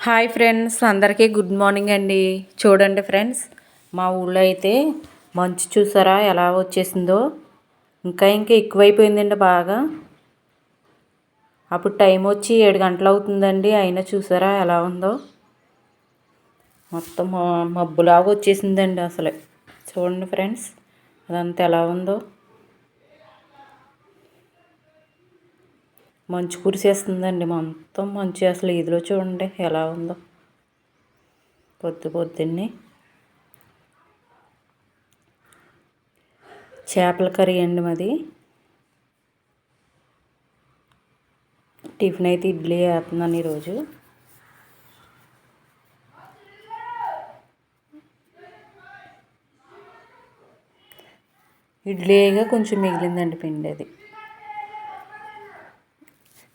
Hi friends, అందరికీ good morning అండి. చూడండి ఫ్రెండ్స్, మా ఊళ్ళో అయితే మంచు చూసారా ఎలా వచ్చేసిందో. ఇంకా ఎక్కువైపోయిందండి బాగా. అప్పుడు టైం వచ్చి 7 గంటలు అవుతుందండి, అయినా చూసారా ఎలా ఉందో. మొత్తం మబ్బులాగా వచ్చేసిందండి అసలు. చూడండి ఫ్రెండ్స్, అదంతా ఎలా ఉందో. మంచు కురిసేస్తుందండి, మొత్తం మంచు. అసలు ఇదిలో చూడండి ఎలా ఉందో. పొద్దున్నే చేపల కర్రీ అండి మాది. టిఫిన్ అయితే ఇడ్లీ వేస్తున్నాను ఈరోజు. ఇడ్లీగా కొంచెం మిగిలిందండి పిండి. అది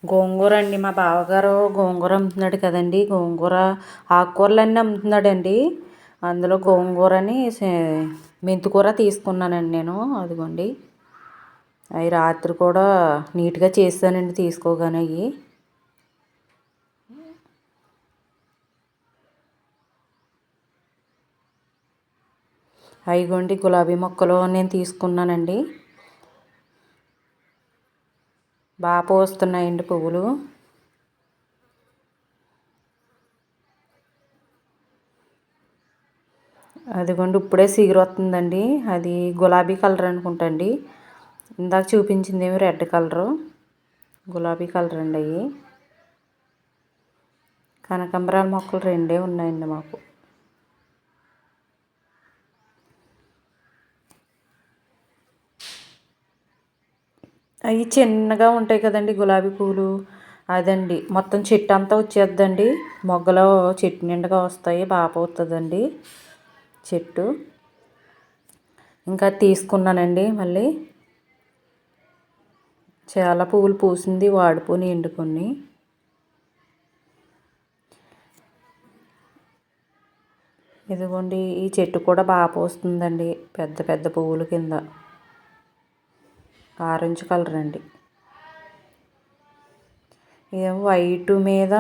గోంగూర అండి. మా బావగారు గోంగూర అమ్ముతున్నాడు కదండి, గోంగూర ఆకుకూరలన్నీ అమ్ముతున్నాడండి. అందులో గోంగూరని మెంతికూర తీసుకున్నానండి నేను. అదిగోండి, అవి రాత్రి కూడా నీట్గా చేస్తానండి తీసుకోగానే. అవిగోండి గులాబీ మొక్కలు నేను తీసుకున్నానండి. బాగా పోస్తున్నాయండి పువ్వులు. అదిగోండి ఇప్పుడే సిగురు వస్తుందండి. అది గులాబీ కలర్ అనుకుంటా అండి. ఇందాక చూపించింది రెడ్ కలరు, గులాబీ కలర్ అండి. అవి కనకాంబరాల మొక్కలు 2 ఉన్నాయండి మాకు. అవి చిన్నగా ఉంటాయి కదండి గులాబీ పూలు, అదండి. మొత్తం చెట్టు అంతా వచ్చేద్దండి. మొగ్గలో చెట్టు నిండుగా వస్తాయి, బాగా పోతుందండి చెట్టు. ఇంకా తీసుకున్నానండి. మళ్ళీ చాలా పువ్వులు పూసింది, వాడిపోయి ఎండుకొని. ఇదిగోండి ఈ చెట్టు కూడా బాగా పోస్తుందండి, పెద్ద పెద్ద పువ్వుల కింద. ఆరెంజ్ కలర్ అండి. ఇదేమో వైట్ మీద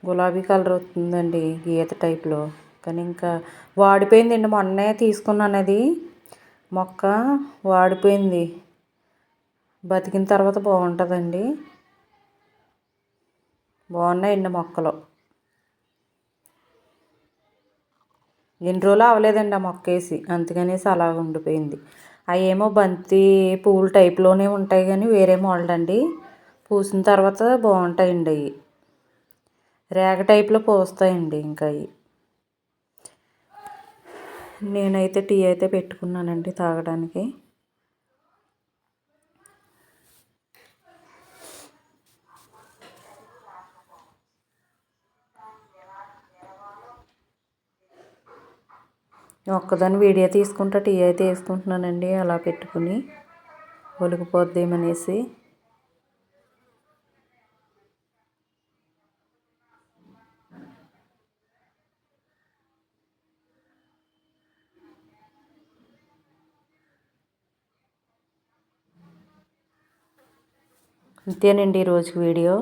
గులాబీ కలర్ వస్తుందండి, గీత టైప్లో. కానీ ఇంకా వాడిపోయిందండి. మొన్నే తీసుకున్నాను అది మొక్క, వాడిపోయింది. బతికిన తర్వాత బాగుంటుందండి. బాగున్నాయండి మొక్కలు. ఎన్ని రోజులు అవ్వలేదండి ఆ మొక్క వేసి, అందుకనేసి అలా ఉండిపోయింది. అవి ఏమో బంతి పువ్వులు టైప్లోనే ఉంటాయి, కానీ వేరే మోడల్ అండి. పూసిన తర్వాత బాగుంటాయండి. అవి రేగ టైప్లో పూస్తాయండి. ఇంకా అవి నేనైతే టీ అయితే పెట్టుకున్నానండి తాగడానికి. ఒక్కదాన్ని వీడియో తీసుకుంటా టీ అయితే వేసుకుంటున్నానండి, అలా పెట్టుకుని ఒలికిపోద్దేమనేసి. అంతేనండి ఈరోజుకి వీడియో.